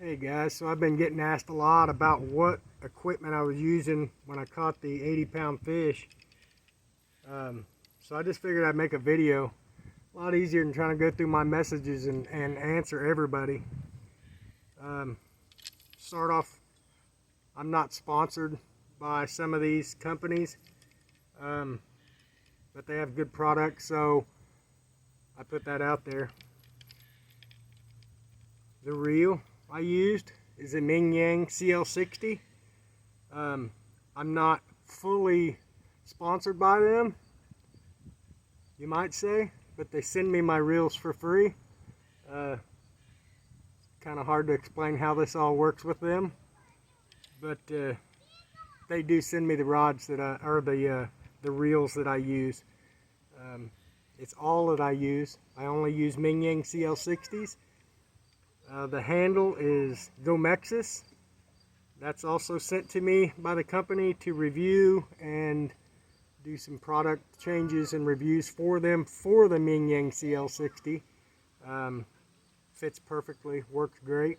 Hey guys, so I've been getting asked a lot about what equipment I was using when I caught the 80-pound fish. So I just figured I'd make a video. A lot easier than trying to go through my messages and answer everybody. Start off, I'm not sponsored by some of these companies, but they have good products, so I put that out there. The reel I used is a Ming Yang CL60. I'm not fully sponsored by them, you might say, but they send me my reels for free. Kind of hard to explain how this all works with them, but they do send me the rods that the reels that I use. It's all that I use. I only use Ming Yang CL60s. The handle is Gomexus. That's also sent to me by the company to review and do some product changes and reviews for them for the Ming Yang CL60. Fits perfectly, works great.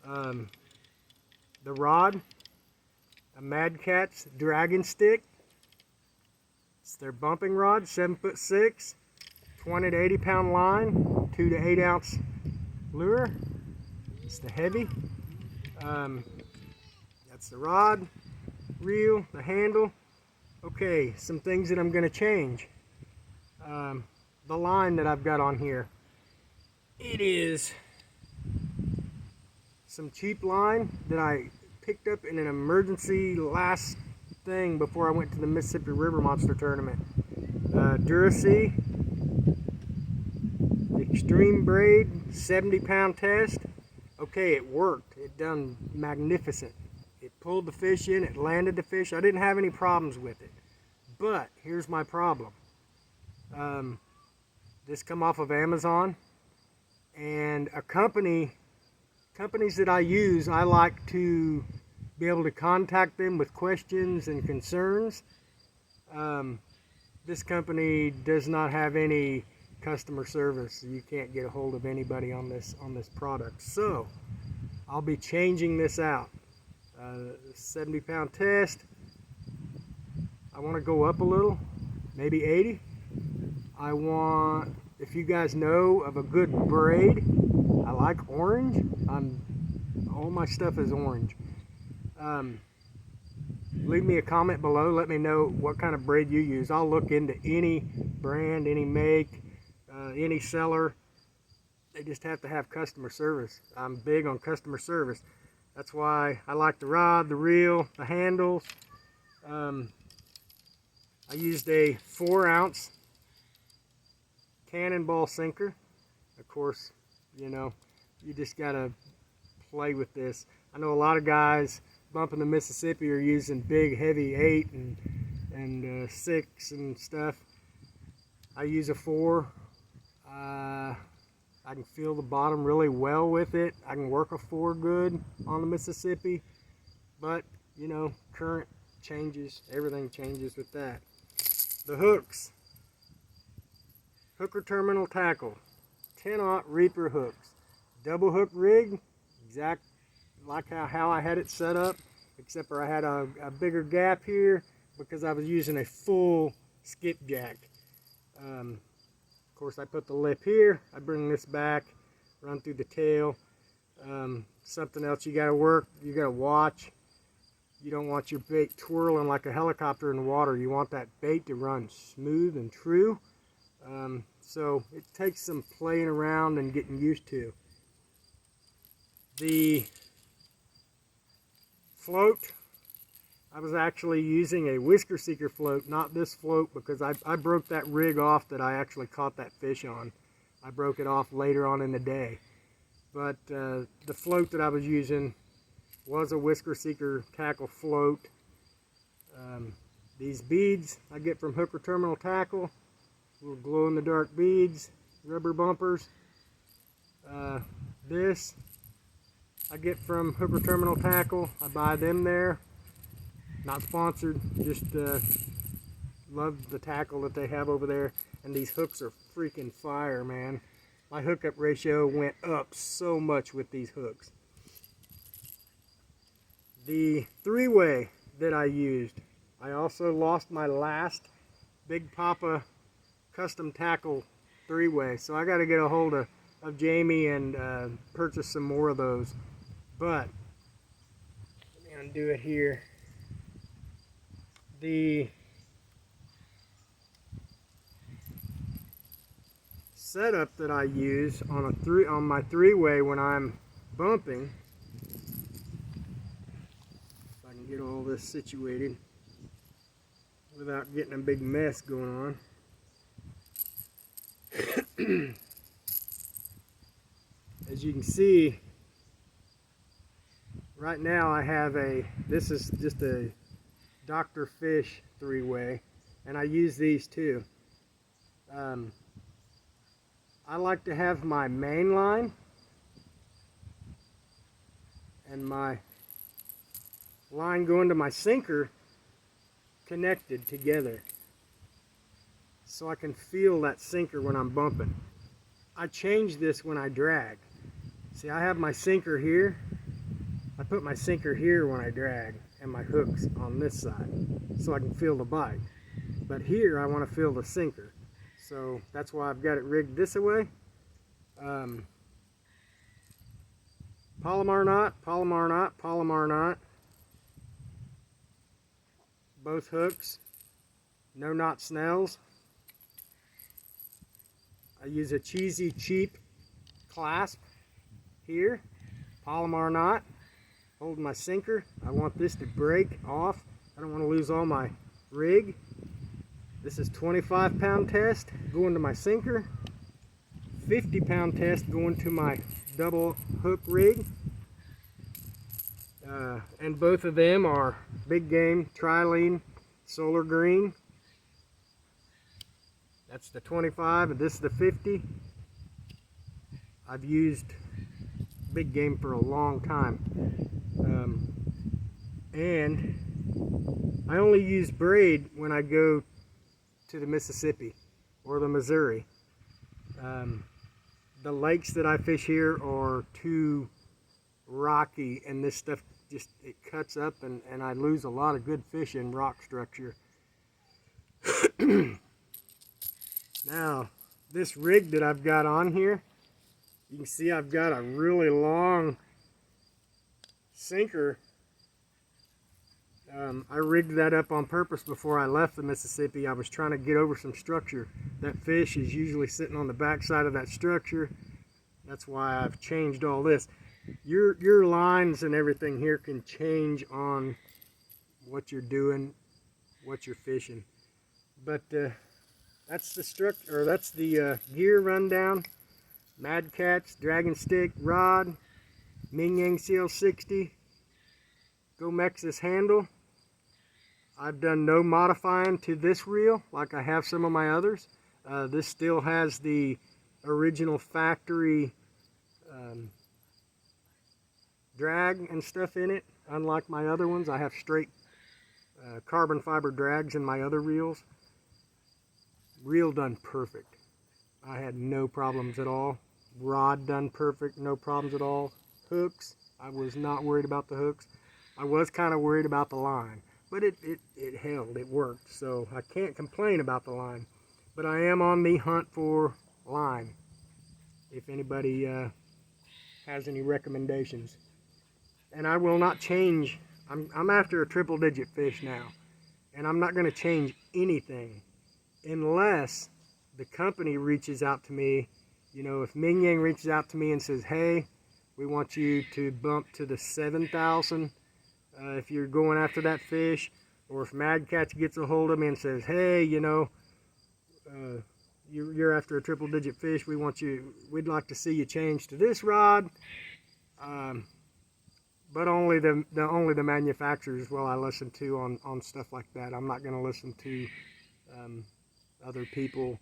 The rod, a Mad Cat's Dragon Stick. It's their bumping rod, 7'6", 20 to 80 pound line, 2 to 8 ounce lure. It's the heavy. That's the rod, reel, the handle. Okay, some things that I'm going to change. The line that I've got on here. It is some cheap line that I picked up in an emergency last thing before I went to the Mississippi River Monster Tournament. Duracell Extreme Braid 70-pound test. Okay, it worked. It done magnificent. It pulled the fish in, it landed the fish. I didn't have any problems with it. But here's my problem. This come off of Amazon, and companies that I use, I like to be able to contact them with questions and concerns. This company does not have any customer service. You can't get a hold of anybody on this product. So I'll be changing this out. 70-pound test. I want to go up a little, maybe 80. I want, if you guys know of a good braid, I like orange. All my stuff is orange. Leave me a comment below. Let me know what kind of braid you use. I'll look into any brand, any make, any seller. They just have to have customer service. I'm big on customer service. That's why I like the rod, the reel, the handles. I used a 4-ounce cannonball sinker. Of course, you know, you just gotta play with this. I know a lot of guys bumping the Mississippi are using big, heavy 8 and 6 and stuff. I use a 4. I can feel the bottom really well with it. I can work a 4 good on the Mississippi, but you know, current changes, everything changes with that. The hooks, hooker terminal tackle, 10-aught Reaper hooks, double hook rig, exact like how I had it set up, except for I had a bigger gap here because I was using a full skipjack. Of course, I put the lip here. I bring this back, run through the tail. Something else you gotta work, you gotta watch. You don't want your bait twirling like a helicopter in the water. You want that bait to run smooth and true. So it takes some playing around and getting used to. The float, I was actually using a whisker seeker float, not this float, because I broke that rig off that I actually caught that fish on. I broke it off later on in the day. But the float that I was using was a whisker seeker tackle float. These beads I get from Hooker Terminal Tackle, little glow in the dark beads, rubber bumpers. This I get from Hooker Terminal Tackle. I buy them there. Not sponsored, just love the tackle that they have over there. And these hooks are freaking fire, man. my hookup ratio went up so much with these hooks. The 3-way that I used, I also lost my last Big Papa custom tackle 3-way, so I got to get a hold of Jamie and purchase some more of those. But let me undo it here. The setup that I use on my 3-way when I'm bumping, if I can get all this situated without getting a big mess going on. As you can see, right now I have this is just a Dr. Fish 3-way, and I use these too. I like to have my main line and my line going to my sinker connected together, so I can feel that sinker when I'm bumping. I change this when I drag. See, I have my sinker here. I put my sinker here when I drag, and my hook's on this side, so I can feel the bite. But here, I want to feel the sinker. So that's why I've got it rigged this way. Palomar knot, Palomar knot, Palomar knot. Both hooks, no knot snells. I use a cheesy cheap clasp here, Palomar knot, holding my sinker. I want this to break off. I don't want to lose all my rig. This is 25-pound test going to my sinker, 50-pound test going to my double hook rig. And both of them are big game trilene solar green. That's the 25 and this is the 50. I've used big game for a long time. And I only use braid when I go to the Mississippi or the Missouri. The lakes that I fish here are too rocky, and this stuff just, it cuts up, and I lose a lot of good fish in rock structure. Now, this rig that I've got on here, you can see I've got a really long sinker. I rigged that up on purpose before I left the Mississippi. I was trying to get over some structure. That fish is usually sitting on the back side of that structure. That's why I've changed all this. Your lines and everything here can change on what you're doing, what you're fishing. But that's the gear rundown. Mad Catch, Dragon Stick, rod, Ming Yang CL60, Gomex's handle. I've done no modifying to this reel like I have some of my others. This still has the original factory drag and stuff in it. Unlike my other ones, I have straight carbon fiber drags in my other reels. Reel done perfect. I had no problems at all. Rod done perfect, no problems at all. Hooks, I was not worried about the hooks. I was kind of worried about the line, but it held, it worked. So I can't complain about the line, but I am on the hunt for line. If anybody has any recommendations. And I will not change. I'm after a triple digit fish now, and I'm not going to change anything unless the company reaches out to me. You know, if Ming Yang reaches out to me and says, hey, we want you to bump to the 7,000 if you're going after that fish, or if Mad Catch gets a hold of me and says, hey, you know, you're after a triple digit fish, we'd like to see you change to this rod. But only the manufacturers will I listen to on stuff like that. I'm not going to listen to other people.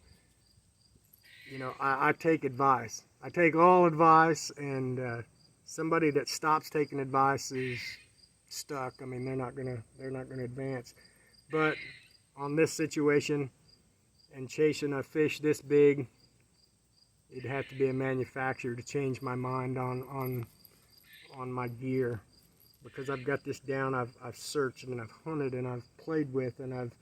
You know, I take advice. I take all advice, and somebody that stops taking advice is stuck. I mean, they're not gonna advance. But on this situation and chasing a fish this big, it'd have to be a manufacturer to change my mind on my gear, because I've got this down. I've searched and I've hunted and I've played with and I've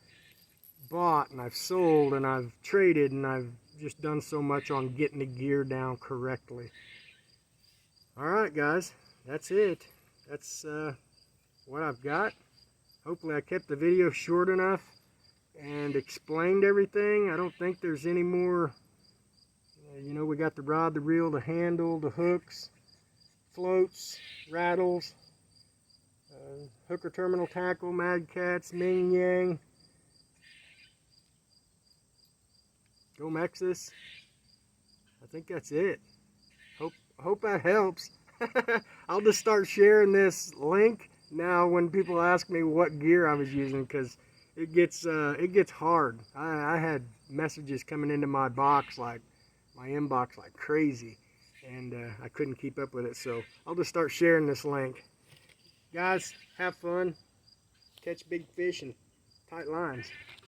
bought and I've sold and I've traded, and I've just done so much on getting the gear down correctly. Alright guys, that's it. That's what I've got. Hopefully I kept the video short enough and explained everything. I don't think there's any more. You know, we got the rod, the reel, the handle, the hooks, floats, rattles, hooker terminal tackle, Mad Cats, Ming Yang, Go Mexis. I think that's it. Hope that helps. I'll just start sharing this link now when people ask me what gear I was using, because it gets hard. I had messages coming into my box, like my inbox, like crazy, and I couldn't keep up with it. So I'll just start sharing this link. Guys, have fun, catch big fish and tight lines.